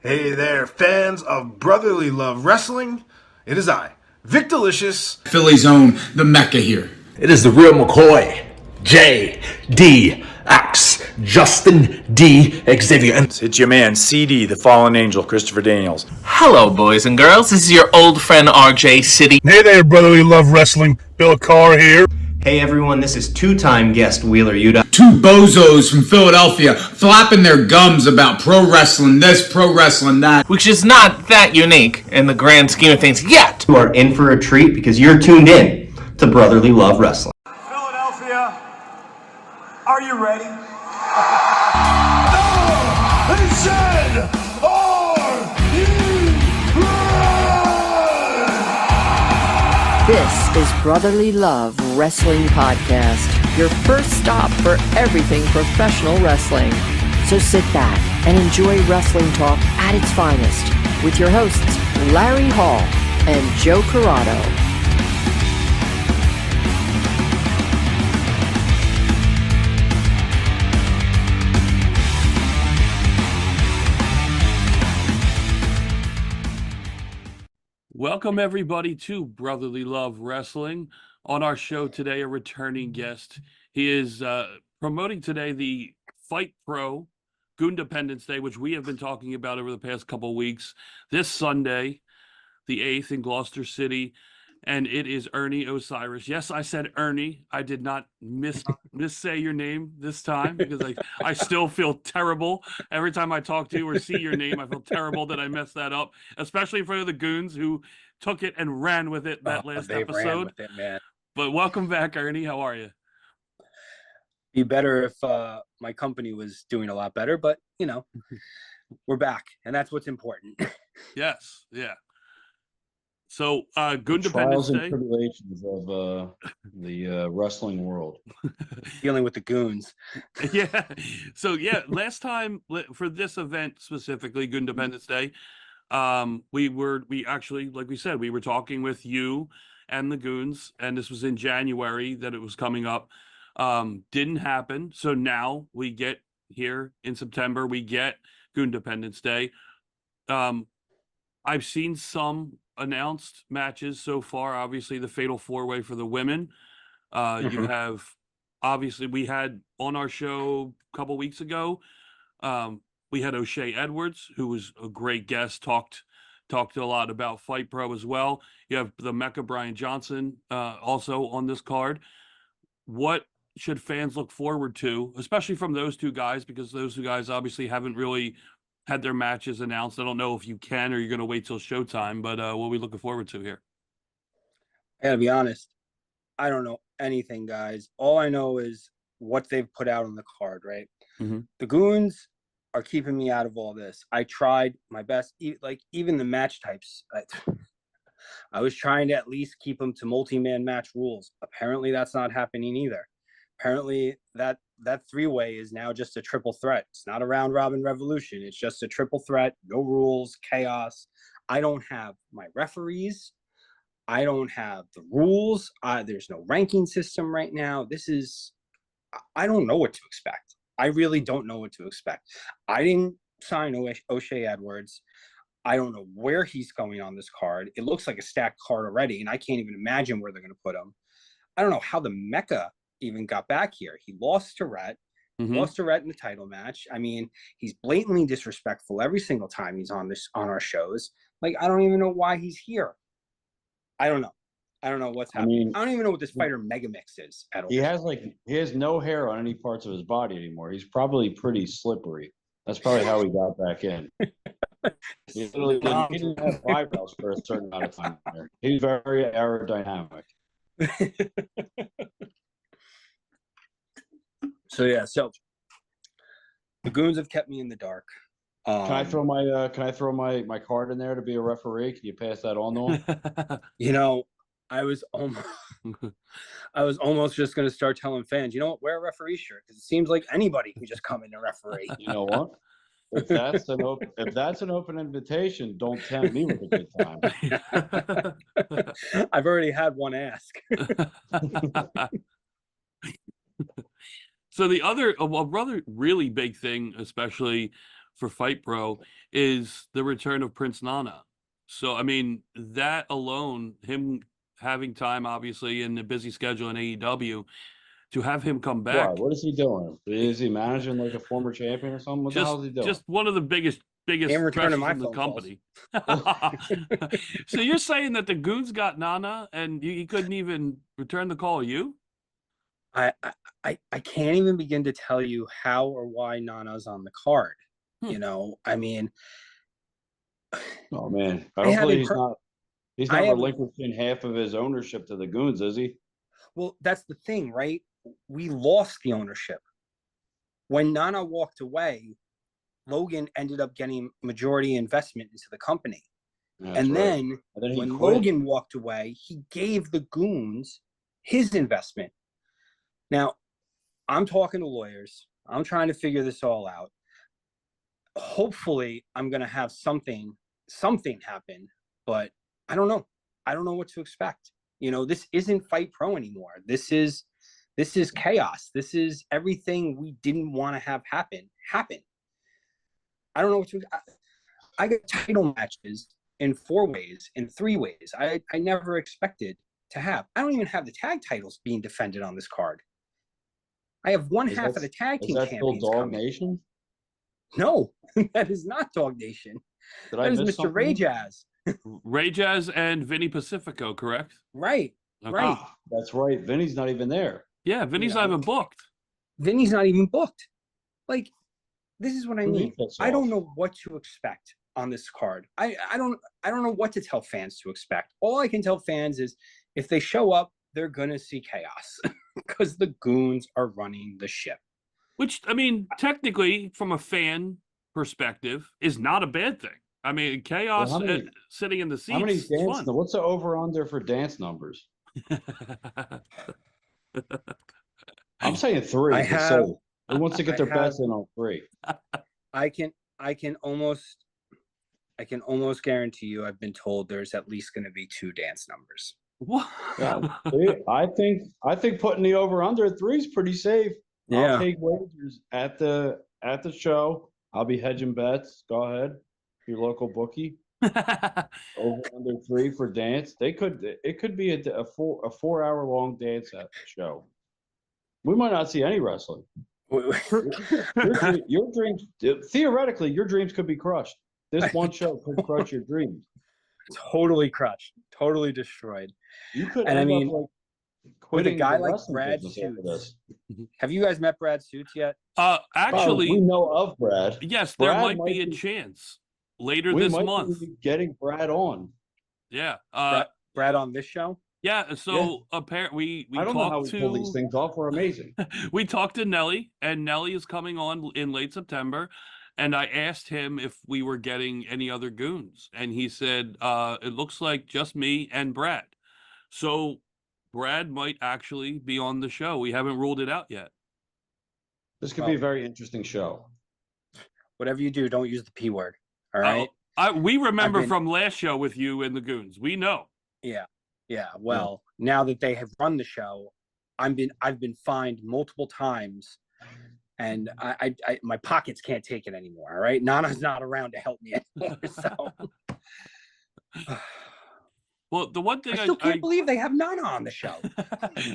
Hey there, fans of brotherly love wrestling. It is I, Vic Delicious. Philly's own, the Mecca here. It is the real McCoy, J.D.X. Justin D. Xavier. And it's your man, CD, the Fallen Angel, Christopher Daniels. Hello, boys and girls. This is your old friend RJ City. Hey there, brotherly love wrestling. Bill Carr here. Hey everyone, this is two-time guest Wheeler Yuta. Two bozos from Philadelphia flapping their gums about pro wrestling this, pro wrestling that. Which is not that unique in the grand scheme of things yet. You are in for a treat because you're tuned in to Brotherly Love Wrestling. Philadelphia, are you ready? This is Brotherly Love Wrestling Podcast, your first stop for everything professional wrestling. So sit back and enjoy wrestling talk at its finest with your hosts, Larry Hall and Joe Corrado. Welcome, everybody, to Brotherly Love Wrestling. On our show today, a returning guest. He is promoting today the Fightt Pro Goondependence Day, which we have been talking about over the past couple weeks. This Sunday, the 8th in Gloucester City, and it is Ernie Osiris. Yes, I said Ernie. I did not missay your name this time because I still feel terrible. Every time I talk to you or see your name, I feel terrible that I messed that up, especially in front of the goons who took it and ran with it that last episode. Ran with it, man. But welcome back, Ernie. How are you? Be better if my company was doing a lot better, but, you know, we're back, and that's what's important. Yes, yeah. So, Goondependence trials and Day. tribulations of the wrestling world. Dealing with the goons. Yeah. So, yeah, last time for this event specifically, Goondependence Day, we actually, like we said, we were talking with you and the goons, and this was in January that it was coming up. Didn't happen. So now we get here in September, we get Goondependence Day. I've seen some announced matches so far. Obviously, the Fatal 4-Way for the women. You have, obviously, we had on our show a couple weeks ago, we had O'Shea Edwards, who was a great guest, talked a lot about Fight Pro as well. You have the Mecca Brian Johnson also on this card. What should fans look forward to, especially from those two guys, because those two guys obviously haven't really had their matches announced? I don't know if you can or you're going to wait till showtime, but what are we looking forward to here? I gotta be honest, I don't know anything, guys. All I know is what they've put out on the card, right? Mm-hmm. The goons are keeping me out of all this. I tried my best, like even the match types. I was trying to at least keep them to multi-man match rules. Apparently, that's not happening either. Apparently, that three-way is now just a triple threat. It's not a round robin revolution. It's just a triple threat, no rules, chaos. I don't have my referees. I don't have the rules. There's no ranking system right now. I don't know what to expect. I really don't know what to expect. I didn't sign O'Shea Edwards. I don't know where he's going on this card. It looks like a stacked card already, and I can't even imagine where they're going to put him. I don't know how the Mecca even got back here. He lost to Rhett. Lost to Rhett in the title match. I mean, he's blatantly disrespectful every single time he's on our shows. Like, I don't even know why he's here. I don't know. I don't know what's happening. I don't even know what this fighter Megamix is at all. He has no hair on any parts of his body anymore. He's probably pretty slippery. That's probably how he got back in. He didn't have eyebrows for a certain amount of time there. He's very aerodynamic. So the goons have kept me in the dark. Can I throw my card in there to be a referee? Can you pass that on to him? You know, I was almost just going to start telling fans, you know what, wear a referee shirt, because it seems like anybody can just come in and referee. You know what? If that's an open invitation, don't tempt me with a good time. I've already had one ask. So the other really big thing, especially for Fight Pro is the return of Prince Nana. So, I mean, that alone, him having time, obviously, in the busy schedule in AEW, to have him come Why? back. What is he doing? Is he managing like a former champion or something? What the hell is he doing? Just one of the biggest Can't return pressures my in the phone calls. company. So you're saying that the Goons got Nana and he couldn't even return the call? You? I can't even begin to tell you how or why Nana's on the card. You know, I mean, oh man, hopefully he's not I have- relinquishing half of his ownership to the Goons, is he? Well, that's the thing, right? We lost the ownership. When Nana walked away, Logan ended up getting majority investment into the company. That's and right. then And he when quit. Logan walked away, he gave the Goons his investment. Now, I'm talking to lawyers. I'm trying to figure this all out. Hopefully, I'm going to have something happen, but I don't know. I don't know what to expect. You know, this isn't Fight Pro anymore. This is chaos. This is everything we didn't want to have happen. I don't know what to. I get title matches in 4 ways, in 3 ways. I never expected to have. I don't even have the tag titles being defended on this card. I have one half of the tag team champions Dog coming. Nation? No, that is not Dog Nation. Did I That is miss Mr. something? Ray Jazz. Ray Jazz and Vinny Pacifico, correct? Right. Okay. Right. That's right. Vinny's not even there. Yeah, Vinny's Yeah. not even booked. Vinny's not even booked. Like, this is what I Who mean. he pissed I don't off? know what to expect on this card. I don't know what to tell fans to expect. All I can tell fans is if they show up, they're gonna see chaos because the Goons are running the ship. Which, I mean, technically, from a fan perspective, is not a bad thing. I mean, chaos Well, how many- sitting in the seats How many is dance? fun. What's the over/under for dance numbers? I'm saying 3. I to have- save. Who wants to get I their have- bets in on 3? I can almost guarantee you I've been told there's at least going to be 2 dance numbers. What? Yeah, see, I think putting the over/under at 3 is pretty safe. Yeah. I'll take wagers at the show. I'll be hedging bets. Go ahead, your local bookie. Over/under 3 for dance. It could be a 4-hour long dance at the show. We might not see any wrestling. Your dreams, theoretically, your dreams could be crushed. This one show could crush your dreams. Totally crushed, totally destroyed. You could And I end mean, up like with a quitting guy the like wrestling Brad business over Suits. this. Have you guys met Brad Suits yet? Actually, we know of Brad. yes, there Brad might be a chance later we this might month. be getting Brad on. Yeah. Brad on this show? Yeah. So apparently, we I don't know how talked we pull these to things off. We're amazing. we talked to Nelly, and Nelly is coming on in late September. And I asked him if we were getting any other Goons, and he said it looks like just me and Brad. So Brad might actually be on the show. We haven't ruled it out yet. This could be a very interesting show. Whatever you do, don't use the P word. All right. We remember been- from last show with you and the Goons. We know. Yeah. Well, now that they have run the show, I've been fined multiple times, and I my pockets can't take it anymore. All right. Nana's not around to help me anymore. So Well, the one thing I still can't believe they have Nana on the show.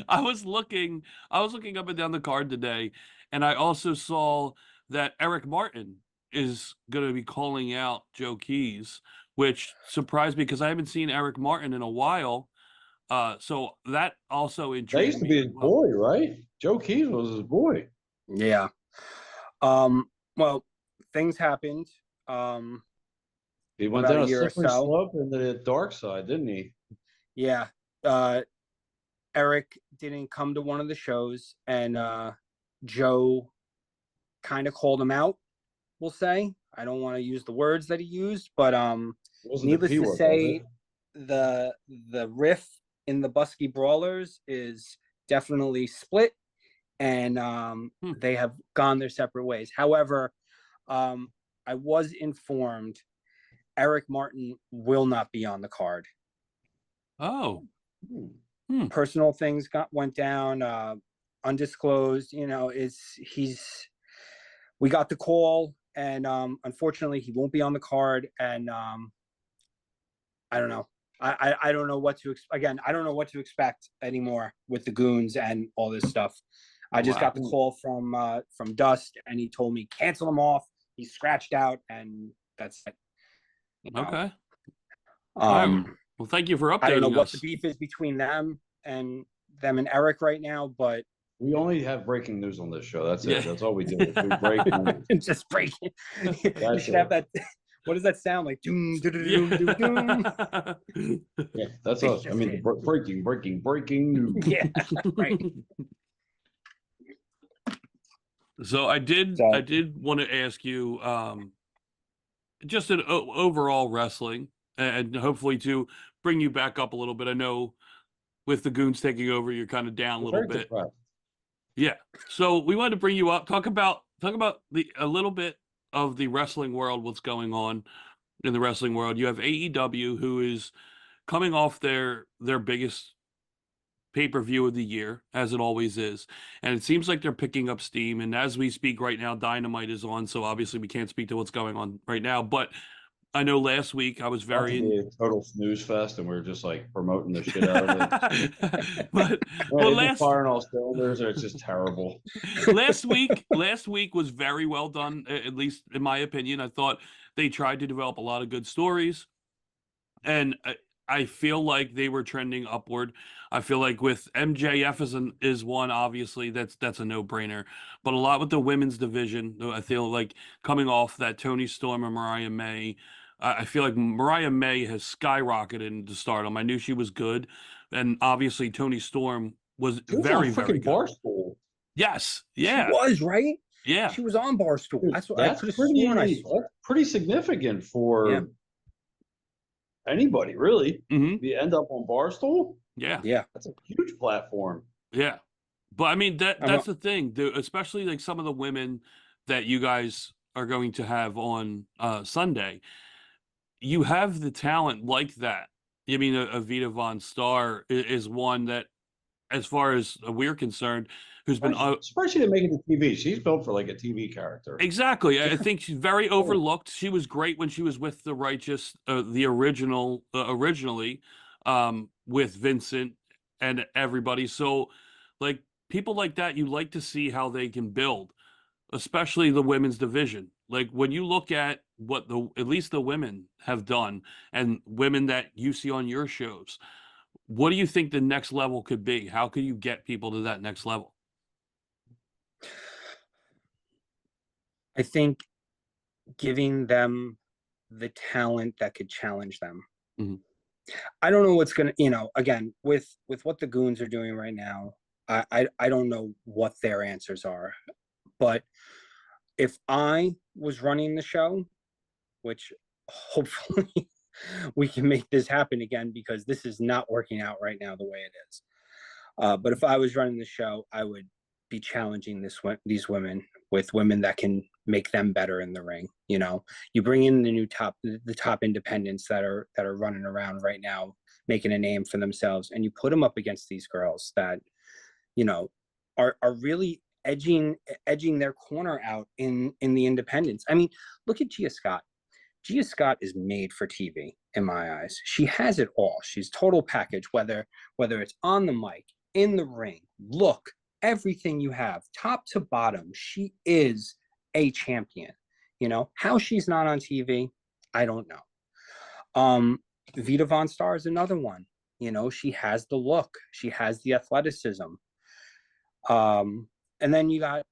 I was looking up and down the card today, and I also saw that Eric Martin is going to be calling out Joe Keys, which surprised me because I haven't seen Eric Martin in a while. So that also That intrigued used to me be as his well. boy, right? Joe Keys was his boy. Yeah. Well, things happened. He went About down a a year or slippery so. slope into the dark side, didn't he? Yeah. Eric didn't come to one of the shows, and Joe kind of called him out, we'll say. I don't want to use the words that he used, but Wasn't the needless P to word, was say, it? the riff in the Busky Brawlers is definitely split, and they have gone their separate ways. However, I was informed Eric Martin will not be on the card. Oh. Personal things went down, undisclosed. You know, we got the call and unfortunately, he won't be on the card. And I don't know. I don't know what to again. I don't know what to expect anymore with the goons and all this stuff. I just got the call from Dust, and he told me cancel him off. He's scratched out, and that's it. Okay. Well, thank you for updating us. I don't know what the beef is between them and Eric right now, but we only have breaking news on this show. That's it. That's all we do. We break news. Just breaking. You should have that. What does that sound like? Doom, doom, doom, doom. Yeah, that's us. I mean, breaking news. Yeah, right. So I did want to ask you just an overall wrestling, and hopefully to bring you back up a little bit. I know with the goons taking over, you're kind of down a little bit. Yeah. So we wanted to bring you up, talk about a little bit of the wrestling world, what's going on in the wrestling world. You have AEW, who is coming off their biggest pay-per-view of the year, as it always is, and it seems like they're picking up steam. And as we speak right now, Dynamite is on, so obviously we can't speak to what's going on right now, but I know last week I was very a total snooze fest, and we are just like promoting the shit out of it. Last firing all cylinders, or it's just terrible. last week was very well done, at least in my opinion. I thought they tried to develop a lot of good stories, and I feel like they were trending upward. I feel like with MJF is one, obviously that's a no-brainer, but a lot with the women's division. I feel like coming off that Toni Storm and Mariah May, I feel like Mariah May has skyrocketed into stardom. I knew she was good, and obviously Toni Storm was very, very good. Barstool. Yes, yeah, she was right. Yeah, she was on Barstool. That's pretty significant for anybody, really. Mm-hmm. You end up on Barstool. Yeah, that's a huge platform. Yeah, but I mean that's the thing, especially like some of the women that you guys are going to have on Sunday. You have the talent like that. I mean, Vita Von Star is one that, as far as we're concerned, who's been surprised she didn't make it to TV. She's built for like a TV character. Exactly. I think she's very overlooked. She was great when she was with the Righteous, the originally, with Vincent and everybody. So, like, people like that, you like to see how they can build, especially the women's division. Like, when you look at what at least the women have done, and women that you see on your shows, what do you think the next level could be? How could you get people to that next level? I think giving them the talent that could challenge them. Mm-hmm. I don't know what's going to, again, with what the goons are doing right now, I don't know what their answers are. But if I was running the show, which hopefully we can make this happen again, because this is not working out right now the way it is. But if I was running the show, I would be challenging these women with women that can make them better in the ring. You bring in the top independents that are running around right now, making a name for themselves, and you put them up against these girls that, are really edging their corner out in the independents. I mean, look at Gia Scott. Gia Scott is made for TV in my eyes. She has it all. She's total package, whether it's on the mic, in the ring, look, everything you have, top to bottom. She is a champion. How she's not on TV, I don't know. Vita Von Star is another one. She has the look, she has the athleticism. And then you got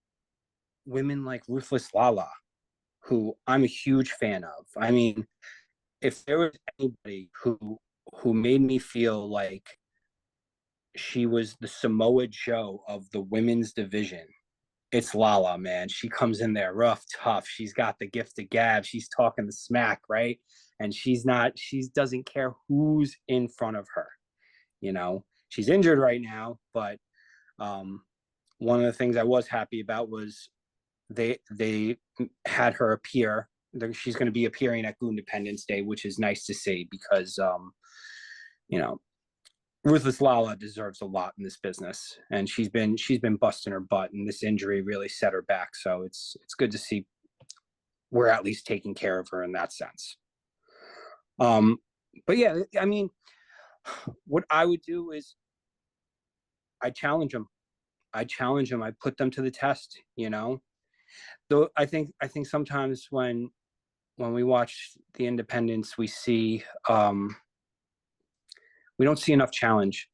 women like Ruthless Lala, who I'm a huge fan of. I mean, if there was anybody who made me feel like she was the Samoa Joe of the women's division, it's Lala, man. She comes in there rough, tough. She's got the gift of gab. She's talking the smack, right? And she doesn't care who's in front of her. She's injured right now, but one of the things I was happy about was they had her appear. She's going to be appearing at Goondependence Day, which is nice to see, because Ruthless Lala deserves a lot in this business, and she's been busting her butt, and this injury really set her back. So it's good to see we're at least taking care of her in that sense. But yeah, I mean, what I would do is I challenge them. I put them to the test, you know. Though I think sometimes when we watch the Independence, we see we don't see enough challenge.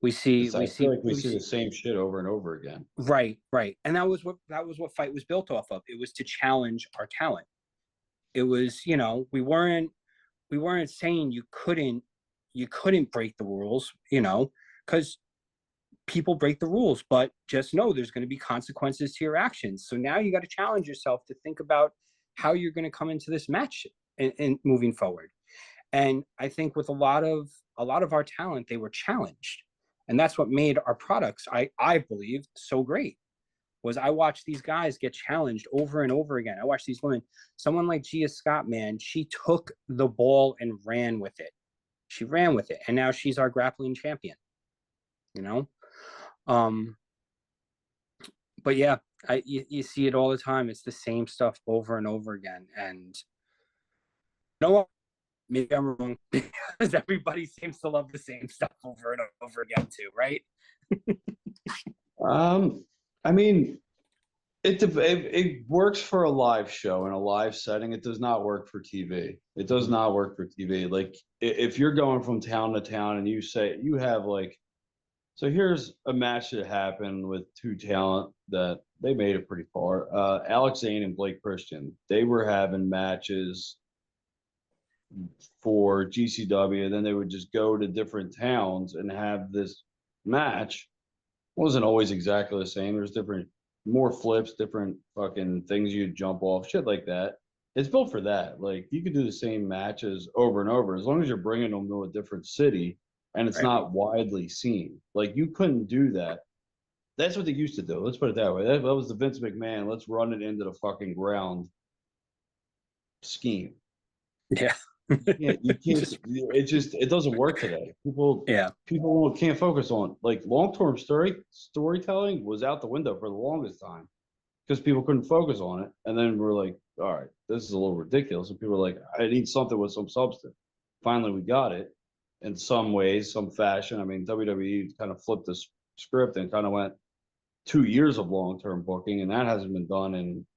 We see I feel like we see the same shit over and over again. Right. And that was what Fight was built off of. It was to challenge our talent. It was, you know, we weren't saying you couldn't break the rules, you know, because people break the rules, but just know there's going to be consequences to your actions. So now you got to challenge yourself to think about how you're going to come into this match and moving forward. And I think with a lot of our talent, they were challenged. And that's what made our products, I believe, so great. Was I watched these guys get challenged over and over again. I watched these women. Someone like Gia Scott, man, she took the ball and ran with it. She ran with it. And now she's our grappling champion. You know? But yeah, you see it all the time. It's the same stuff over and over again. And you know what? Maybe I'm wrong, because everybody seems to love the same stuff over and over again too, right? I mean, it works for a live show in a live setting. It does not work for TV. It does not work for TV. Like if you're going from town to town and you say you have like, so here's a match that happened with two talent that they made it pretty far. Alex Zane and Blake Christian, they were having matches for GCW, and then they would just go to different towns and have this match. It wasn't always exactly the same. There's different, more flips, different fucking things you'd jump off, shit like that. It's built for that. Like you could do the same matches over and over as long as you're bringing them to a different city and it's not widely seen. Like you couldn't do that. That's what they used to do. Let's put it that way. That was the Vince McMahon. Let's run it into the fucking ground scheme. Yeah. You can't. It doesn't work today. People can't focus on like long-term storytelling was out the window for the longest time because people couldn't focus on it. And then we're like, all right, this is a little ridiculous. And people are like, I need something with some substance. Finally, we got it in some ways, some fashion. I mean, WWE kind of flipped the script and kind of went 2 years of long-term booking, and that hasn't been done in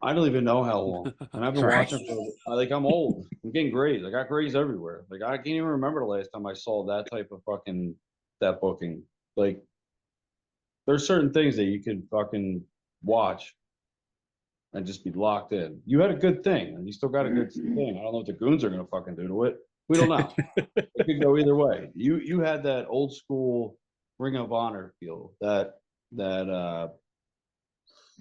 I don't even know how long. And I've been watching for, like, I'm old. I'm getting grays. I got grays everywhere. Like, I can't even remember the last time I saw that type of fucking, that booking. Like, there's certain things that you can fucking watch and just be locked in. You had a good thing, and you still got a good thing. I don't know what the goons are going to fucking do to it. We don't know. It could go either way. You had that old school Ring of Honor feel, that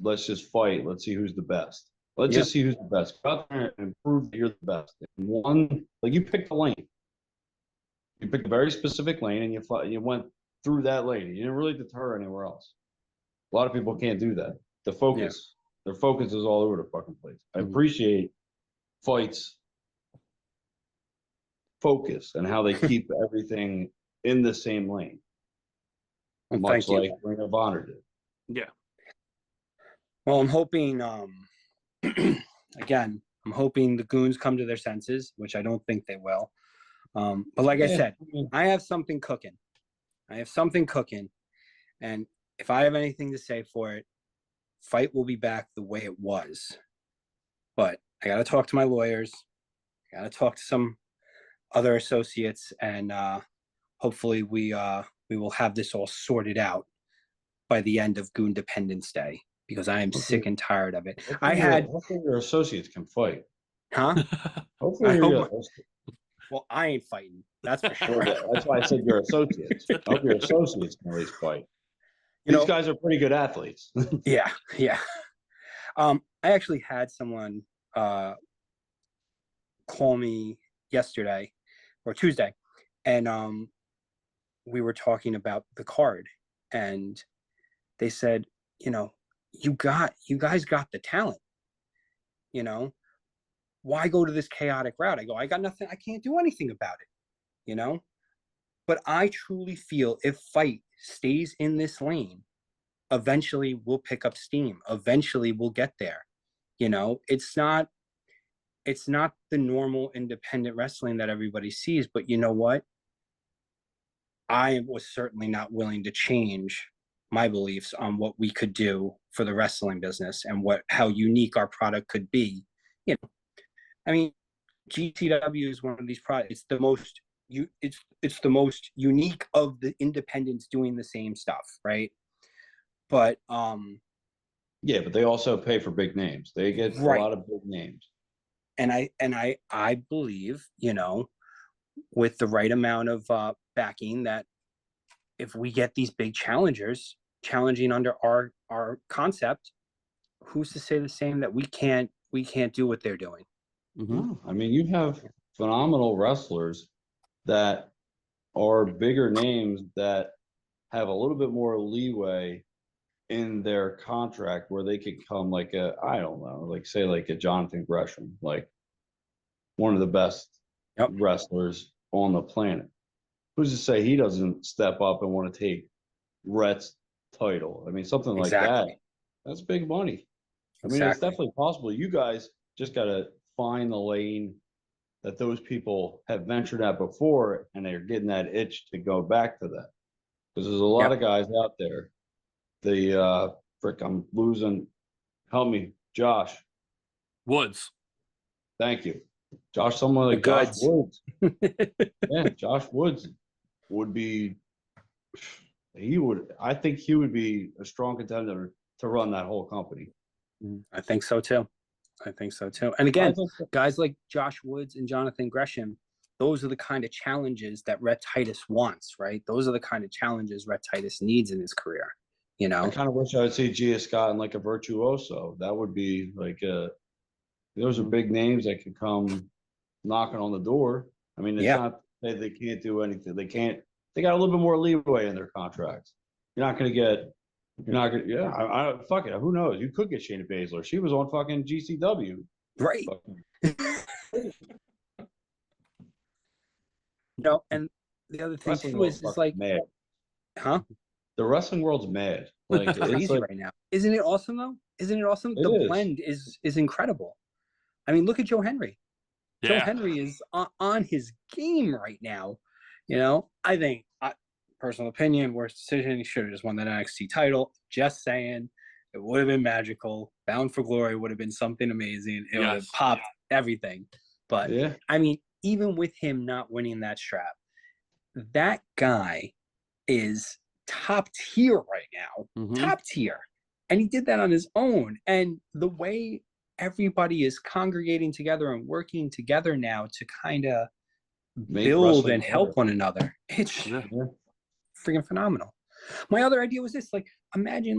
let's just fight. Let's see who's the best. Let's just see who's the best. Go out there and prove that you're the best. And one, like you picked a lane. You picked a very specific lane and you went through that lane. You didn't really deter anywhere else. A lot of people can't do that. The focus, their focus is all over the fucking place. I appreciate Fight's focus and how they keep everything in the same lane. Well, much like Ring of Honor did. Yeah. Well, I'm hoping, again, I'm hoping the goons come to their senses, which I don't think they will. But like I said, I have something cooking. And if I have anything to say for it, Fight will be back the way it was. But I got to talk to my lawyers. I got to talk to some other associates, and hopefully we will have this all sorted out by the end of Goondependence Day. Because I am sick and tired of it. Hopefully your associates can fight. Huh? Hopefully well, I ain't fighting. That's for sure. That's why I said your associates. I hope your associates can at least fight. These guys are pretty good athletes. Yeah. I actually had someone call me yesterday or Tuesday, and we were talking about the card, and they said, you guys got the talent, why go to this chaotic route? I go, I got nothing. I can't do anything about it, but I truly feel if Fight stays in this lane, eventually we'll pick up steam. Eventually we'll get there. You know, it's not the normal independent wrestling that everybody sees, but you know what? I was certainly not willing to change my beliefs on what we could do for the wrestling business and how unique our product could be. You know, I mean, GCW is one of these products. It's the most unique of the independents doing the same stuff, right? But yeah, but they also pay for big names. They get a lot of big names. And I believe, you know, with the right amount of backing, that if we get these big challengers challenging under our concept, who's to say the same that we can't do what they're doing? No, I mean, you have phenomenal wrestlers that are bigger names that have a little bit more leeway in their contract where they could come like I don't know, like say like a Jonathan Gresham, like one of the best wrestlers on the planet. Who's to say he doesn't step up and want to take Rhett's title? I mean, something like that. That's big money. I mean, it's definitely possible. You guys just got to find the lane that those people have ventured at before, and they're getting that itch to go back to that. Because there's a lot of guys out there. I'm losing. Help me, Josh Woods. Thank you, Josh. Someone like Josh Woods. Yeah, Josh Woods would be. I think he would be a strong contender to run that whole company. I think so too. And again, guys like Josh Woods and Jonathan Gresham, those are the kind of challenges that Rhett Titus wants, right? Those are the kind of challenges Rhett Titus needs in his career. You know, I kind of wish I would see Gia Scott in like a virtuoso. That would be like those are big names that could come knocking on the door. I mean, it's not that they can't do anything. They got a little bit more leeway in their contracts. You're not going to fuck it. Who knows? You could get Shayna Baszler. She was on fucking GCW. Right. No, and the other thing too is like, mad. Huh? The wrestling world's mad. Like it's crazy right now. Isn't it awesome though? Isn't it awesome? The blend is incredible. I mean, look at Joe Henry. Joe Henry is on his game right now. You know, I think, personal opinion, worst decision, he should have just won that NXT title. Just saying, it would have been magical. Bound for Glory would have been something amazing. It would have popped everything. But I mean, even with him not winning that strap, that guy is top tier right now. Top tier. And he did that on his own. And the way everybody is congregating together and working together now to kind of build and help one another, it's freaking phenomenal. My other idea was this: like, imagine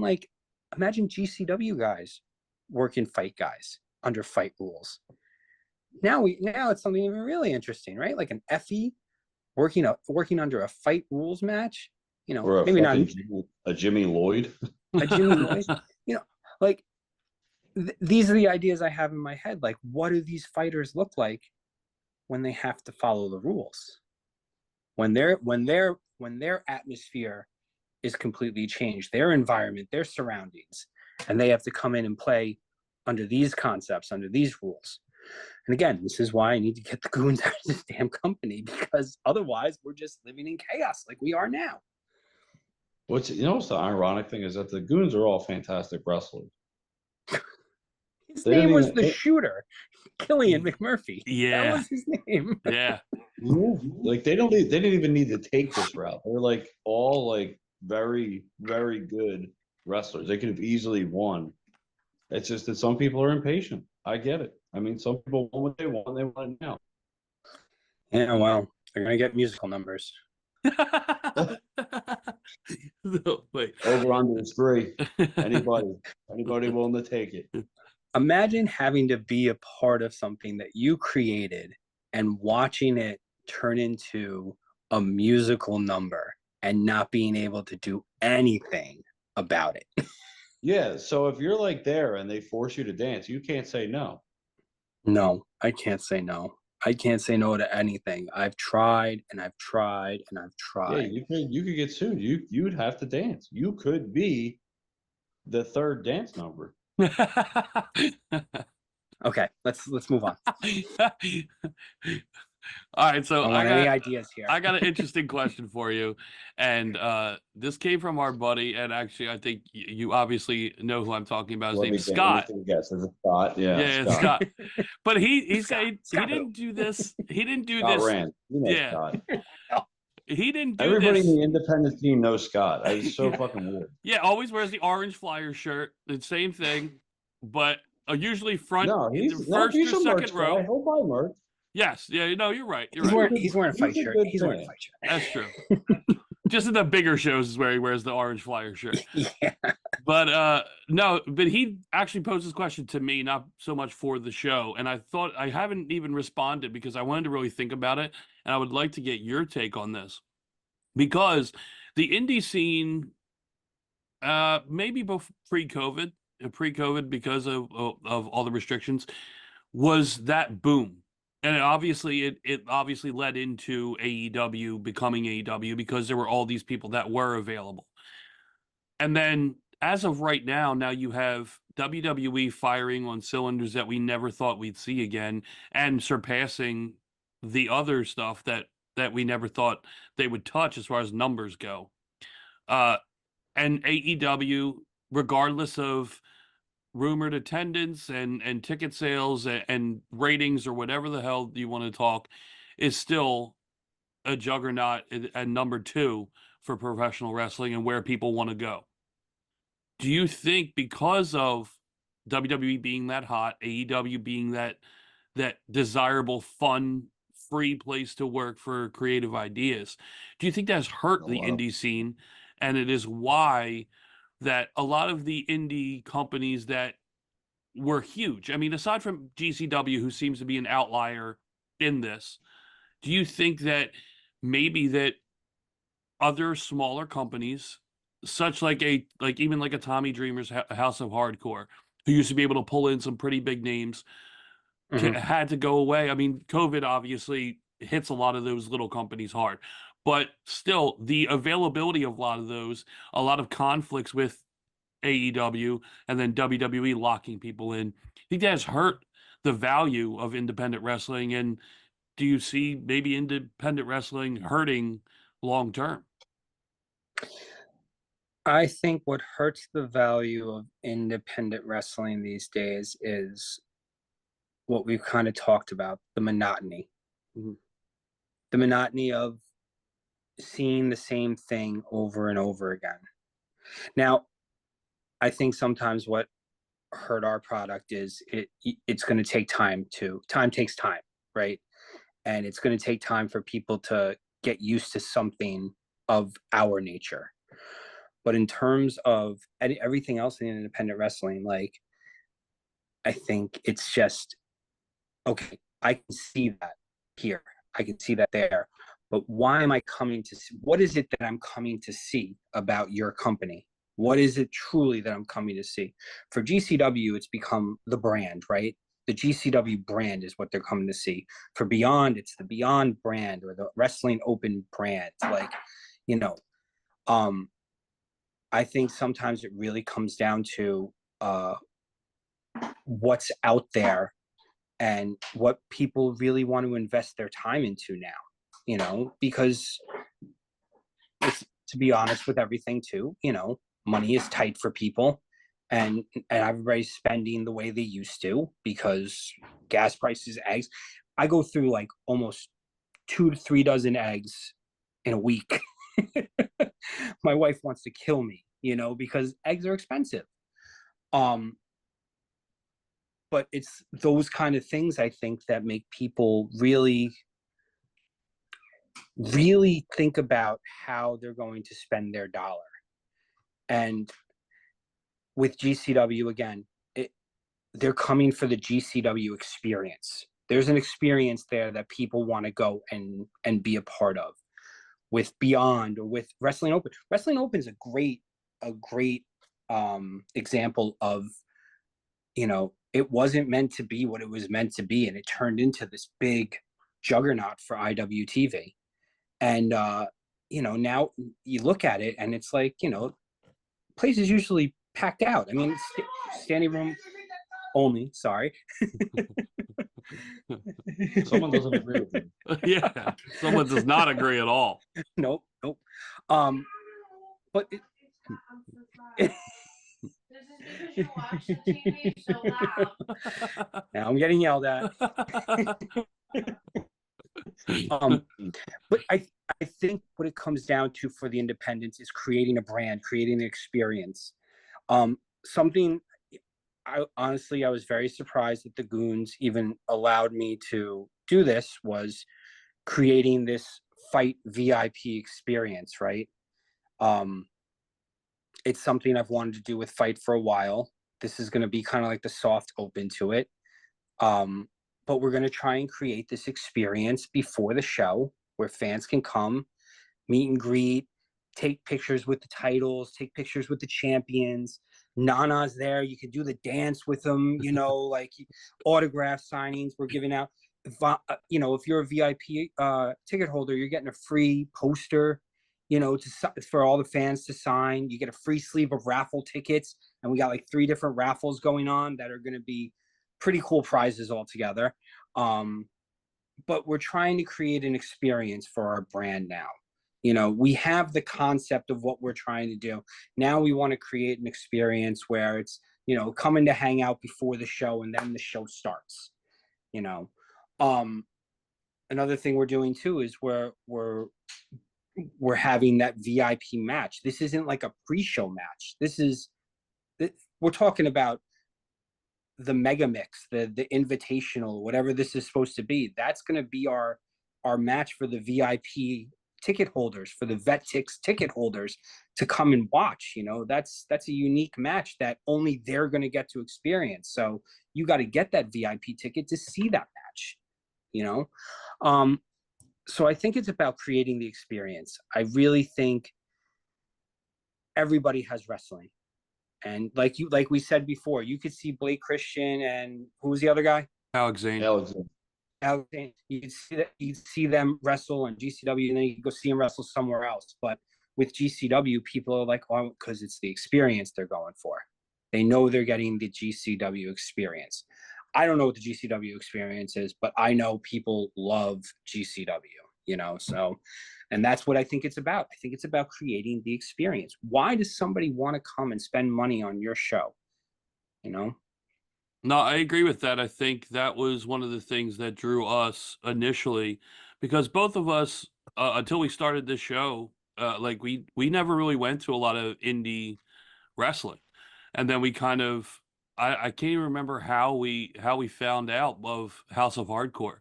GCW guys working Fight guys under Fight rules. Now it's something even really interesting, right? Like an Effie working under a Fight rules match. You know, or maybe not a Jimmy Lloyd. A Jimmy Lloyd. You know, like these are the ideas I have in my head. Like, what do these fighters look like when they have to follow the rules? When their atmosphere is completely changed, their environment, their surroundings, and they have to come in and play under these concepts, under these rules. And again, this is why I need to get the goons out of this damn company, because otherwise we're just living in chaos like we are now. What's the ironic thing is that the goons are all fantastic wrestlers. His name was the Shooter, Killian McMurphy. Yeah, that was his name. Yeah, like they didn't even need to take this route. They're like all like very, very good wrestlers. They could have easily won. It's just that some people are impatient. I get it. I mean, some people want what they want. They want it now. Yeah, well, they're gonna get musical numbers. No, wait. Over under is 3. Anybody willing to take it? Imagine having to be a part of something that you created and watching it turn into a musical number and not being able to do anything about it. Yeah, so if you're like there and they force you to dance, you can't say no. No, I can't say no. I can't say no to anything. I've tried and I've tried and I've tried. Yeah, you could get sued. You would have to dance. You could be the third dance number. Okay, let's move on. All right, so I want any ideas here. I got an interesting question for you, and this came from our buddy, and actually, I think you obviously know who I'm talking about. His name's Scott. Yes, it's Scott. Yeah, Scott. But he Scott, said Scott he didn't do this. He didn't do Scott this. Rand. You know Yeah. Scott. He didn't do Everybody this. in the independent team knows Scott. It's so fucking weird. Yeah, always wears the orange flyer shirt. The same thing, but usually front first or second row. He'll buy merch. Yes, yeah, no, you're right. You're He's right. wearing a fight shirt. He's wearing a fight shirt. That's true. Just in the bigger shows is where he wears the orange flyer shirt. Yeah. But no, but he actually posed this question to me, not so much for the show. And I thought I haven't even responded because I wanted to really think about it. And I would like to get your take on this. Because the indie scene, maybe pre-COVID, because of all the restrictions, was that boom. And it obviously led into AEW becoming AEW because there were all these people that were available. And then as of right now you have WWE firing on cylinders that we never thought we'd see again and surpassing the other stuff that we never thought they would touch as far as numbers go. And AEW, regardless of rumored attendance and ticket sales and ratings or whatever the hell you want to talk, is still a juggernaut and number 2 for professional wrestling and where people want to go. Do you think because of WWE being that hot, AEW being that desirable, fun, free place to work for creative ideas, do you think that's hurt the indie scene? And it is why that a lot of the indie companies that were huge, I mean, aside from GCW, who seems to be an outlier in this, do you think that maybe that other smaller companies, such like even a Tommy Dreamer's House of Hardcore, who used to be able to pull in some pretty big names, had to go away? I mean, COVID obviously hits a lot of those little companies hard, but still the availability of a lot of those, a lot of conflicts with AEW and then WWE locking people in, I think that has hurt the value of independent wrestling. And do you see maybe independent wrestling hurting long term? I think what hurts the value of independent wrestling these days is what we've kind of talked about, the monotony. The monotony of seeing the same thing over and over again. Now, I think sometimes what hurt our product is it's going to take time takes time, right? And it's going to take time for people to get used to something of our nature. But in terms of everything else in independent wrestling, like, I think it's just, okay, I can see that here, I can see that there, but why am I coming to see? What is it that I'm coming to see about your company? What is it truly that I'm coming to see? For GCW, it's become the brand, right? The GCW brand is what they're coming to see. For Beyond, it's the Beyond brand or the Wrestling Open brand. Like, you know, I think sometimes it really comes down to what's out there and what people really want to invest their time into now, you know, because it's, to be honest with everything too, you know, money is tight for people and everybody's spending the way they used to because gas prices, eggs. I go through like almost 2 to 3 dozen eggs in a week. My wife wants to kill me, you know, because eggs are expensive. But it's those kind of things, I think, that make people really, really think about how they're going to spend their dollar. And with GCW, again, they're coming for the GCW experience. There's an experience there that people want to go and be a part of. With Beyond or with Wrestling Open. Wrestling Open is a great example of, you know, it wasn't meant to be what it was meant to be, and it turned into this big juggernaut for IWTV. And you know, now you look at it and it's like, you know, place is usually packed out. I mean, standing room only. Sorry. Someone doesn't agree with you. Yeah, someone does not agree at all. Nope. But now I'm getting yelled at. But I think what it comes down to for the independents is creating a brand, creating an experience. Something I was very surprised that the Goons even allowed me to do this was creating this Fight VIP experience, right? It's something I've wanted to do with Fight for a while. This is going to be kind of like the soft open to it. But we're going to try and create this experience before the show where fans can come, meet and greet, take pictures with the titles, take pictures with the champions. Nana's there. You can do the dance with them, like autograph signings we're giving out. If you're a VIP ticket holder, you're getting a free poster, for all the fans to sign. You get a free sleeve of raffle tickets. And we got like 3 different raffles going on that are going to be pretty cool prizes altogether. But we're trying to create an experience for our brand now. We have the concept of what we're trying to do. Now we want to create an experience where it's, coming to hang out before the show and then the show starts. Another thing we're doing too is we're having that VIP match. This isn't like a pre-show match. We're talking about the mega mix, the invitational, whatever this is supposed to be. That's going to be our match for the VIP ticket holders, for the VetTix ticket holders to come and watch. That's a unique match that only they're going to get to experience. So you got to get that VIP ticket to see that match. So I think it's about creating the experience. I really think everybody has wrestling. And like we said before, you could see Blake Christian and who was the other guy? Alexander. You'd see them wrestle on GCW, and then you could go see them wrestle somewhere else. But with GCW, people are like, oh, because it's the experience they're going for. They know they're getting the GCW experience. I don't know what the GCW experience is, but I know people love GCW, so, and that's what I think it's about. I think it's about creating the experience. Why does somebody want to come and spend money on your show? No, I agree with that. I think that was one of the things that drew us initially, because both of us, until we started this show, we never really went to a lot of indie wrestling. And then we kind of, I can't even remember how we found out of House of Hardcore.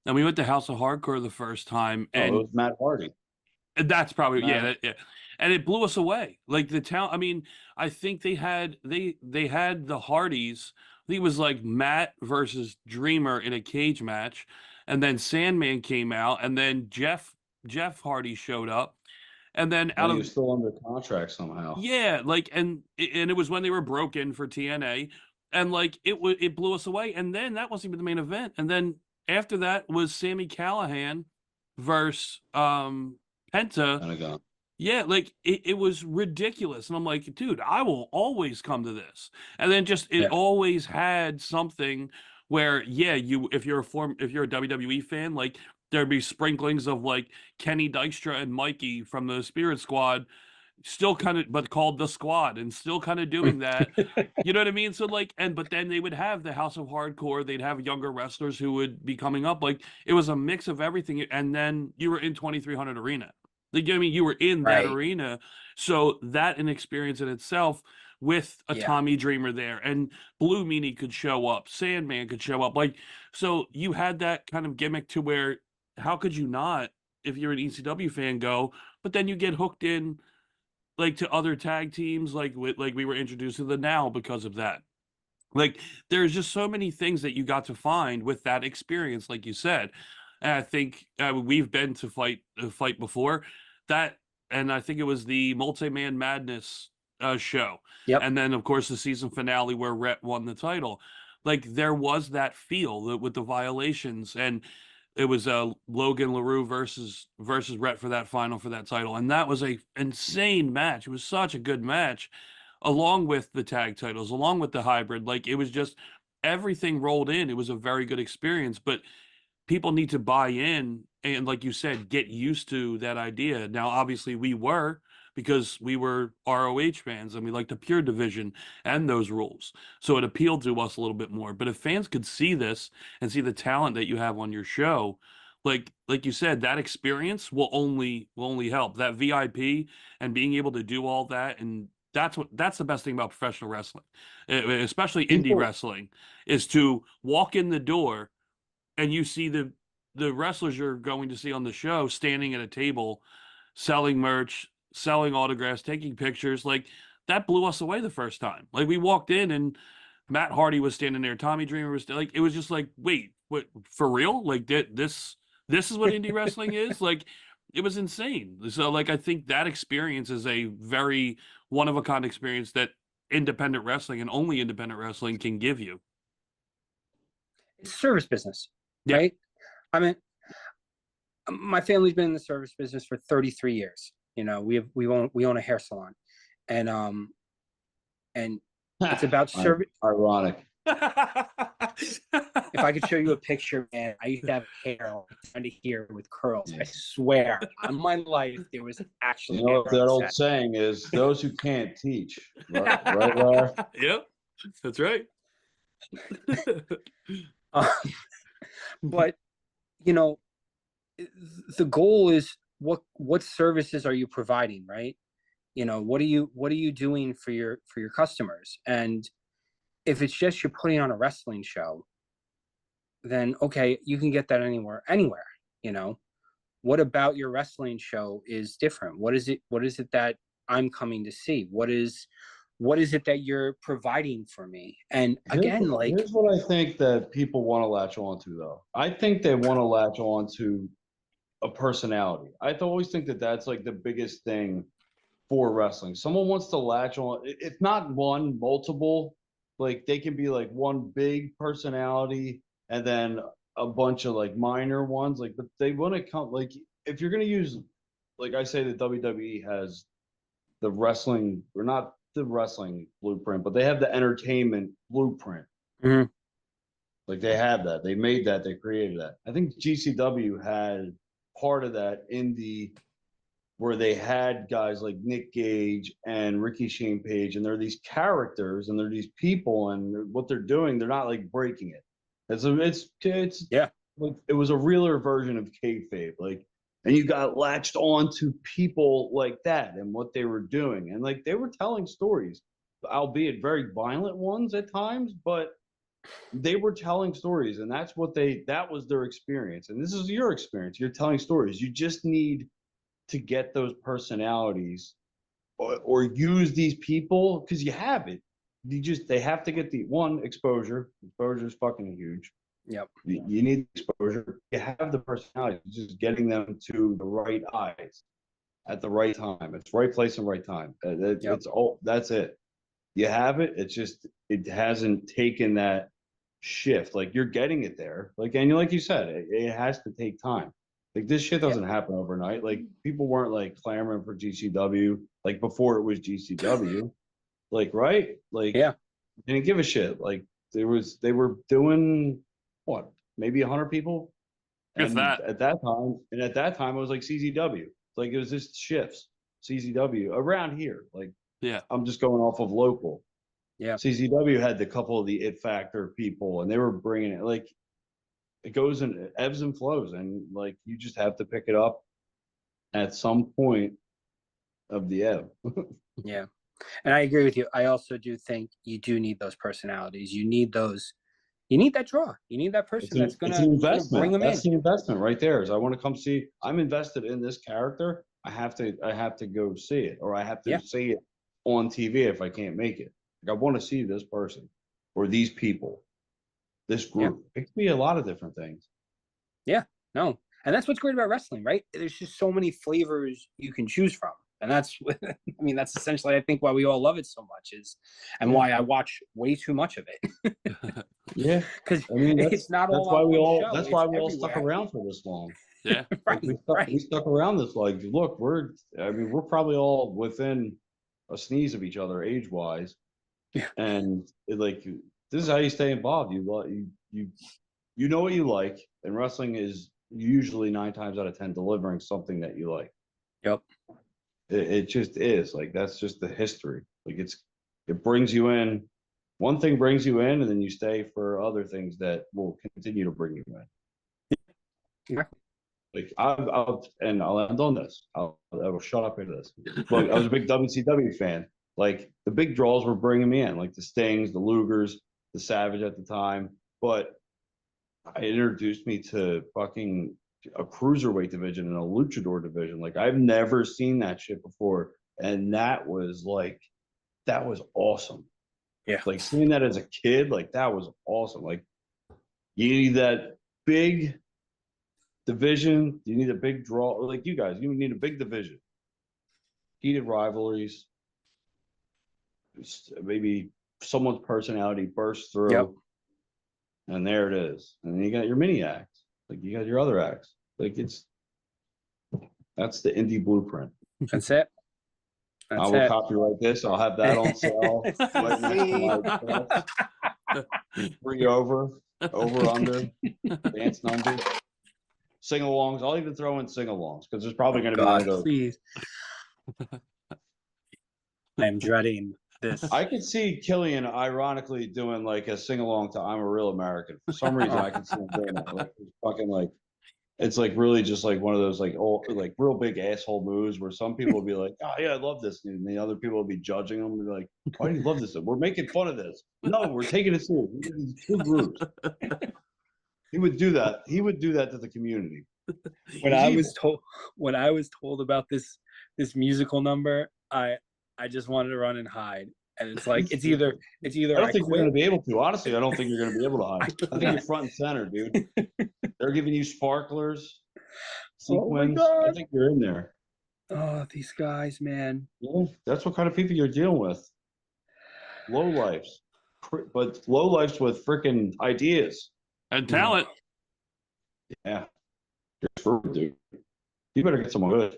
And we went to House of Hardcore the first time, and it was Matt Hardy. That's probably yeah. And it blew us away. Like the town. I mean, I think they had the Hardys. I think it was like Matt versus Dreamer in a cage match, and then Sandman came out, and then Jeff Hardy showed up, and then he was still under contract somehow. Yeah, and it was when they were broken for TNA, and it blew us away. And then that wasn't even the main event, and then after that was Sami Callihan versus Penta. Pentagon. Yeah, it was ridiculous. And I'm like, dude, I will always come to this. And then it always had something where, if you're a WWE fan, there'd be sprinklings of Kenny Dykstra and Mikey from the Spirit Squad, still kind of, but called the Squad, and still kind of doing that. You know what I mean? So but then they would have the House of Hardcore. They'd have younger wrestlers who would be coming up. It was a mix of everything. And then you were in 2300 Arena. You were in that arena. So that an experience in itself, with a Tommy Dreamer there, and Blue Meanie could show up, Sandman could show up. So you had that kind of gimmick to where, how could you not, if you're an ECW fan, go? But then you get hooked in to other tag teams, we were introduced to the Now because of that. There's just so many things that you got to find with that experience, like you said. And I think we've been to Fight before that, and I think it was the Multi-Man Madness show. Yep. And then, of course, the season finale where Rhett won the title. There was that feel with the Violations, and it was Logan LaRue versus Rhett for that final for that title, and that was a insane match. It was such a good match. along with the tag titles, along with the hybrid. Like, it was just everything rolled in. It was a very good experience, but people need to buy in and, like you said, get used to that idea. Now, obviously, we were, because we were ROH fans and we like the pure division and those rules. So it appealed to us a little bit more. But if fans could see this and see the talent that you have on your show, like you said, that experience will only help. That VIP and being able to do all that, and that's the best thing about professional wrestling, especially indie wrestling, is to walk in the door and you see the wrestlers you're going to see on the show standing at a table, selling merch, selling autographs, taking pictures. Like, that blew us away the first time. Like, we walked in and Matt Hardy was standing there, Tommy Dreamer was like, it was just like, wait, what, for real? Like, this is what indie wrestling is? Like, it was insane. So, like, I think that experience is a very one of a kind experience that independent wrestling and only independent wrestling can give you. It's service business, Yeah. right? I mean, my family's been in the service business for 33 years. You know, we own a hair salon, and it's about service. Ironic. If I could show you a picture, man, I used to have hair under here with curls. I swear, on my life, there was actually. You know what that old saying is: "Those who can't teach." Right, Laura? Yep, that's right. But you know, the goal is what services are you providing, right? You know, what are you doing for your customers? And if it's just you're putting on a wrestling show, then okay, you can get that anywhere. You know, what about your wrestling show is different? What is it that I'm coming to see? What is it that you're providing for me? And again, here's what I think that people want to latch onto, though. I think they want to latch onto a personality. I always think that that's like the biggest thing for wrestling. Someone wants to latch on. It's not one, multiple. Like, they can be like one big personality and then a bunch of like minor ones. Like, but they want to come, like, if you're going to use, like I say, that WWE has the wrestling, or not the wrestling blueprint, but they have the entertainment blueprint. Mm-hmm. Like, they have that. They made that. They created that. I think GCW had part of that where they had guys like Nick Gage and Ricky Shane Page, and they're these characters and they're these people, and what they're doing, they're not like breaking it. It's yeah. Like, it was a realer version of kayfabe. Like, and you got latched on to people like that and what they were doing, and like they were telling stories, albeit very violent ones at times, but they were telling stories, and that was their experience. And this is your experience. You're telling stories. You just need to get those personalities or use these people, because you have it. They have to get the one exposure. Exposure is fucking huge. Yep. You need exposure. You have the personality. Just getting them to the right eyes at the right time. It's right place and right time. It's all. That's it. You have it. It's just it hasn't taken that shift. Like, you're getting it there. Like, and like you said, it has to take time. Like, this shit doesn't happen overnight. Like, people weren't like clamoring for GCW like before it was GCW. Like, right? Like, yeah, didn't give a shit. Like, they were doing what, maybe 100 people, If that. At that time it was like CZW. Like, it was just shifts. CZW around here. Like, yeah, I'm just going off of local. Yeah. CZW had the couple of the It Factor people, and they were bringing it. Like, it goes in ebbs and flows, and like, you just have to pick it up at some point of the ebb. Yeah. And I agree with you. I also do think you do need those personalities. You need that draw. You need that person that's going to bring them in. That's the investment right there. Is I want to come see. I'm invested in this character. I have to go see it, or I have to see it on TV if I can't make it. Like, I want to see this person or these people, this group. It could be a lot of different things. Yeah. No. And that's what's great about wrestling, right? There's just so many flavors you can choose from. And that's, I mean, that's essentially, I think, why we all love it so much and why I watch way too much of it. Yeah, because I mean, it's not all. That's why we all stuck around for this long. Yeah, right. We stuck around this. Like, look, we're probably all within a sneeze of each other age-wise. Yeah. And this is how you stay involved. You know what you like, and wrestling is usually 9 times out of 10 delivering something that you like. Yep. It just is that's just the history. It brings you in. One thing brings you in, and then you stay for other things that will continue to bring you in. Yeah. I'll end on this. I will shut up into this. Look, I was a big WCW fan. The big draws were bringing me in, the Stings, the Lugers, the Savage at the time. But it introduced me to fucking a cruiserweight division and a luchador division. I've never seen that shit before, and that was awesome. Yeah. Seeing that as a kid, that was awesome. You need that big division. You need a big draw. You guys, you need a big division. Heated rivalries. Maybe someone's personality bursts through. Yep. And there it is. And then you got your mini acts. You got your other acts. That's the indie blueprint. That's it. I will copyright this. I'll have that on sale. Right next to my free over, under, dance numbers, sing-alongs. I'll even throw in sing-alongs because there's probably going to be one of those. Please. I'm dreading this. I could see Killian ironically doing a sing-along to "I'm a Real American." For some reason, I can see him doing that. It's really just one of those old real big asshole moves where some people will be like, "Oh yeah, I love this," and the other people will be judging him and be like, "Why do you love this? We're making fun of this." No, we're taking it serious. These 2 groups. He would do that. He would do that to the community. When I was told about this musical number, I just wanted to run and hide. And it's it's either I don't think you're going to be able to. Honestly, I don't think you're going to be able to hide. I think you're front and center, dude. They're giving you sparklers, sequins. I think you're in there. Oh, these guys, man. Yeah, that's what kind of people you're dealing with. Low lifes, but low lifes with freaking ideas and talent. Yeah, you're screwed, dude. You better get someone good.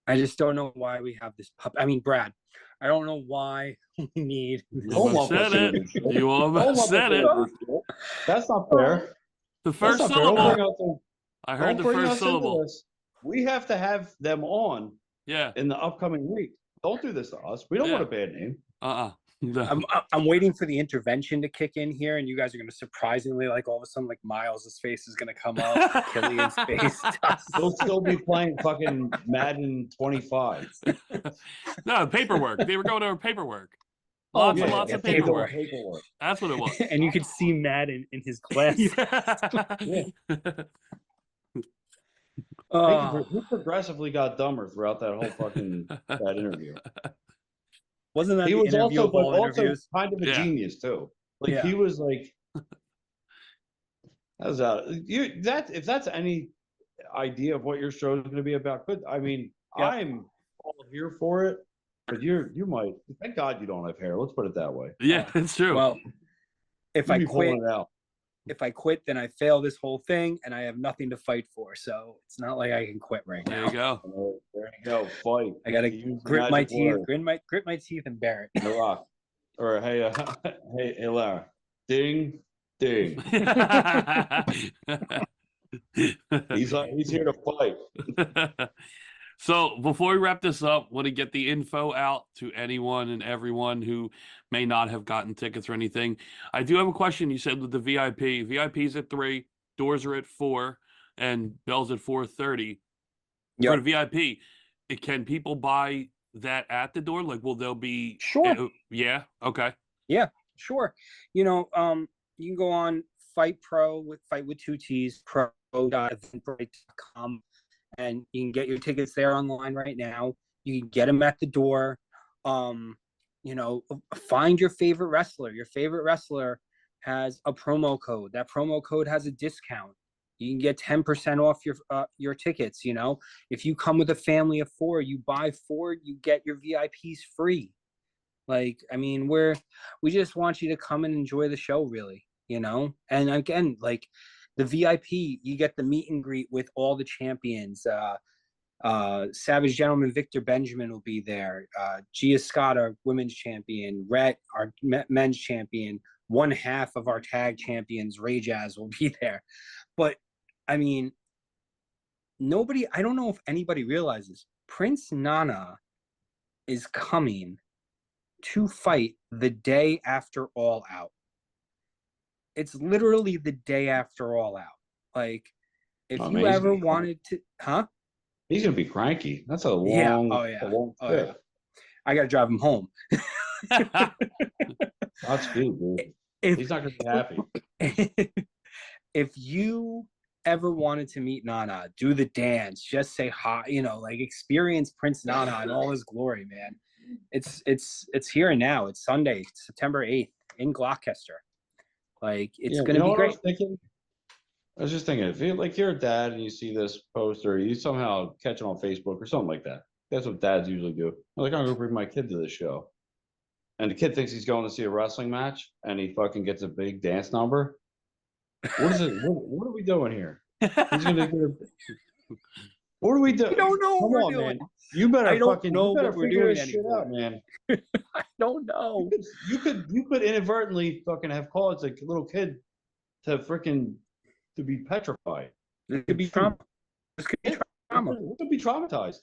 I just don't know why we have this pup. I mean, Brad, I don't know why we need You almost said it. You almost said it. That's not fair. The first syllable. I heard the first syllable. We have to have them on in the upcoming week. Don't do this to us. We don't want a bad name. I'm waiting for the intervention to kick in here, and you guys are going to surprisingly, all of a sudden, Miles' face is going to come up, Killian's face. They'll still be playing fucking Madden 25. No, paperwork. They were going over paperwork. Lots and lots of paperwork. That's what it was. And you could see Madden in his glasses. He progressively got dumber throughout that whole fucking that interview. Wasn't that he the was interview also, of all but also interviews? kind of a genius too. He was how's that? If that's any idea of what your show is going to be about, good. I mean, I'm all here for it, but you might. Thank God you don't have hair. Let's put it that way. Yeah, it's true. Well, if I quit, then I fail this whole thing, and I have nothing to fight for. So it's not like I can quit right now. There you go. There you go. Fight. I gotta grit my teeth, grit my teeth, and bear it. The Rock. Or hey, hey, Lara. Ding, ding. He's here to fight. So before we wrap this up, want to get the info out to anyone and everyone who may not have gotten tickets or anything. I do have a question. You said with the VIP's at 3, doors are at 4, and bells at 4:30. For the VIP, can people buy that at the door? Will there be? Sure. Yeah. Okay. Yeah. Sure. You can go on Fightt Pro with Fight with 2 T's pro.eventbrite.com. And you can get your tickets there online right now. You can get them at the door. Find your favorite wrestler. Your favorite wrestler has a promo code. That promo code has a discount. You can get 10% off your tickets. If you come with a family of 4, you buy 4, you get your VIPs free. We just want you to come and enjoy the show, really. And again, the VIP, you get the meet and greet with all the champions. Savage Gentleman Victor Benjamin will be there. Gia Scott, our women's champion. Rhett, our men's champion. One half of our tag champions, Ray Jazz, will be there. But I mean, I don't know if anybody realizes, Prince Nana is coming to fight the day after All Out. It's literally the day after All Out. Like, if you ever wanted to, He's gonna be cranky. That's a long, a long trip. Yeah. I gotta drive him home. That's good, dude. He's not gonna be happy. If you ever wanted to meet Nana, do the dance, just say hi, like experience Prince Nana in all his glory, man. It's here and now. It's Sunday, September 8th in Gloucester. Like, it's gonna be great. I was just thinking, if you're a dad and you see this poster, you somehow catch it on Facebook or something like that. That's what dads usually do. I'm like, I'm gonna bring my kid to this show, and the kid thinks he's going to see a wrestling match, and he fucking gets a big dance number. What is it? What are we doing here? He's gonna get what are we doing? I don't know what we're doing. Man. You better I don't fucking know you better what we're figure doing this shit anymore. out, man. I don't know. You could inadvertently fucking have caused a little kid to be petrified. It could be trauma. This could be trauma. It could be traumatized.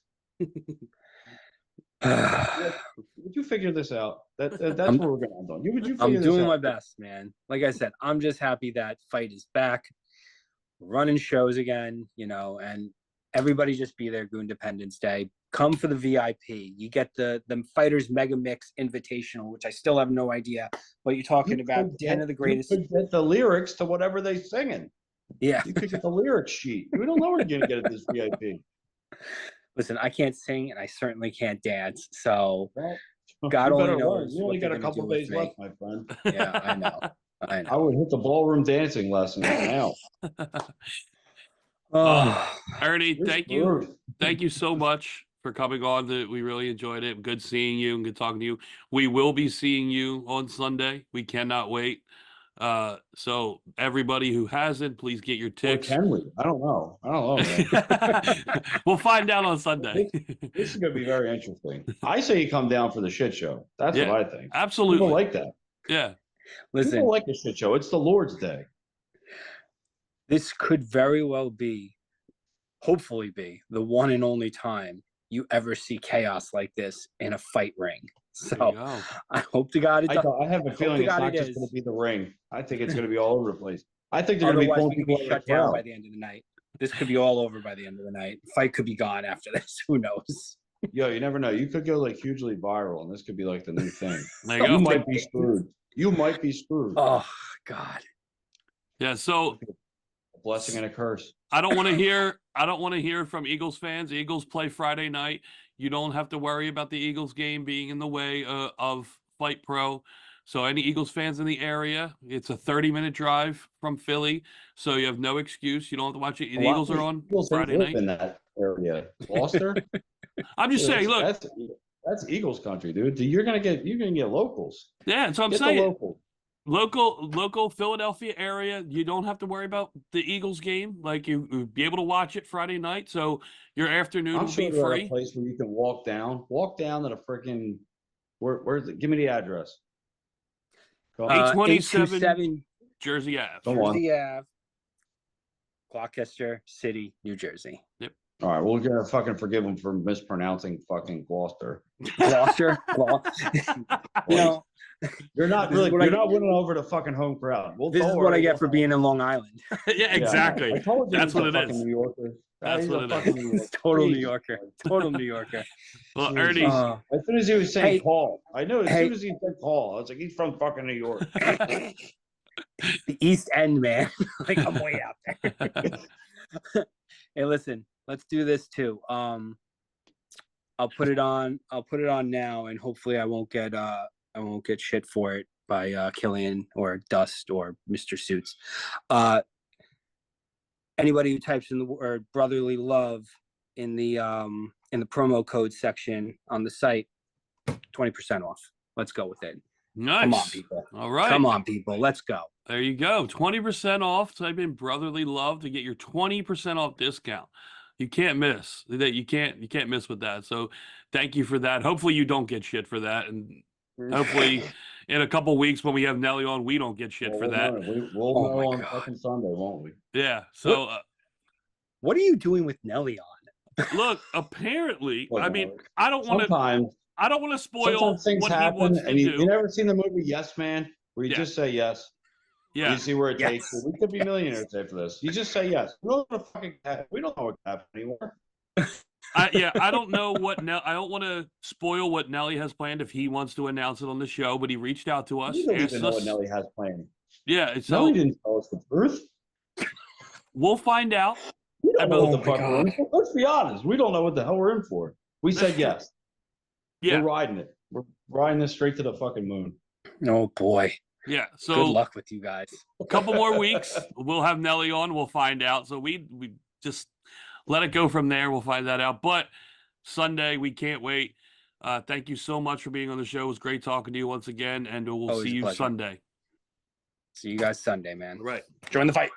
Would you figure this out? That's what we're gonna end on. Would you figure I'm this doing out? my best, man. Like I said, I'm just happy that Fight is back, running shows again, and everybody just be there Goondependence Day. Come for the VIP. You get the Fighters Mega Mix Invitational, which I still have no idea what you're talking about. 10 of the greatest. You could get the lyrics to whatever they're singing. Yeah. You could get the lyric sheet. We don't know what you're gonna get at this VIP. Listen, I can't sing and I certainly can't dance. So Well, God you only better knows. learn. You only what got a they're gonna couple do days with me. left, my friend. Yeah, I know. I would hit the ballroom dancing lessons now. Ernie, You're thank you. screwed. Thank you so much for coming on. We really enjoyed it. Good seeing you and good talking to you. We will be seeing you on Sunday. We cannot wait. So everybody who hasn't, please get your Or tickets. can we? I don't know, man. We'll find out on Sunday. This is going to be very interesting. I say you come down for the shit show. That's Yeah, what I think. absolutely. People like that. Yeah. Listen, People like the shit show. It's the Lord's Day. this could very well be, hopefully be, the one and only time you ever see chaos like this in a fight ring. There you So go. I hope to God it does. I have a feeling it's God not it just is. going to be the ring. I think it's going to be all over the place. I think they're going to be Otherwise, pulling we could people be out of shut the down crowd. by the end of the night. This could be all over by the end of the night. Fight could be gone after this. Who knows? Yo, you never know. You could go like hugely viral, and this could be like the new thing. There you go. You might be screwed. You might be screwed. Oh God. Yeah. So A blessing and a curse. I don't want to hear from Eagles fans. Eagles play Friday night. You don't have to worry about the Eagles game being in the way of Fight Pro. So any Eagles fans in the area, it's a 30-minute drive from Philly. So you have no excuse. You don't have to watch it. The Eagles are on Friday night. In that area, Gloucester. I'm just saying, look. That's Eagles country, dude. You're gonna get locals. Yeah, that's what I'm Get the saying. locals. Local Philadelphia area. You don't have to worry about the Eagles game. Like you'll be able to watch it Friday night. So your afternoon I'm will sure be they're at free. a place where you can walk down to the freaking. Where's it? Give me the address. Go on. 827 Jersey Ave. Come on. Jersey Ave, Gloucester City, New Jersey. Yep. All right, we're gonna fucking forgive them for mispronouncing fucking Gloucester. Gloucester. You know, You're not This is really. what I- You're not winning over the fucking home crowd. this is don't what I worry. get for being in Long Island. Yeah, exactly. I told you That's he's a what it fucking is. New Yorker. That's He's what a it fucking is. New Yorker. Total New Jesus Yorker. Christ. Total New Yorker. Well, Jesus. Ernie, As soon as he was saying Hey. Paul, I knew. As Hey. soon as he said Paul, I was like, he's from fucking New York. The East End, man. Like, I'm way out there. Hey, listen, let's do this too. I'll put it on now, and hopefully I won't get shit for it by Killian or Dust or Mr. Suits. Anybody who types in the word brotherly love in the promo code section on the site, 20% off. Let's go with it. nice. Come on, people. All right. Come on, people. Let's go. There you go. 20% off. Type in brotherly love to get your 20% off discount. You can't miss. You can't miss with that. So thank you for that. Hopefully you don't get shit for that, and hopefully in a couple weeks when we have Nelly on, we don't get shit for that. We'll Oh know my on God. fucking Sunday, won't we? Yeah. So What are you doing with Nelly on? look, apparently, Look, I mean, Nelly, I don't want to spoil sometimes things what he happen, wants to and do. you never seen the movie Yes Man, where you Yeah. just say yes. Yeah. You see where it Yes. takes you. We could be millionaires after this. You just say yes. We don't know what happened anymore. I don't know what I don't want to spoil what Nelly has planned if he wants to announce it on the show, but he reached out to us. We don't Asked even know what us. Nelly has planned. Yeah, so Nelly didn't tell us the truth. we'll find out. We don't know what the my fuck we're in God. for. Let's be honest. We don't know what the hell we're in for. We said yes. Yeah, We're riding it. We're riding this straight to the fucking moon. Oh boy. yeah. Good So luck with you guys. a couple more weeks, we'll have Nelly on. We'll find out. So we just let it go from there. We'll find that out. But Sunday, we can't wait. Thank you so much for being on the show. It was great talking to you once again, and we'll Always see a you pleasure. Sunday. See you guys Sunday, man. All right. Join the fight.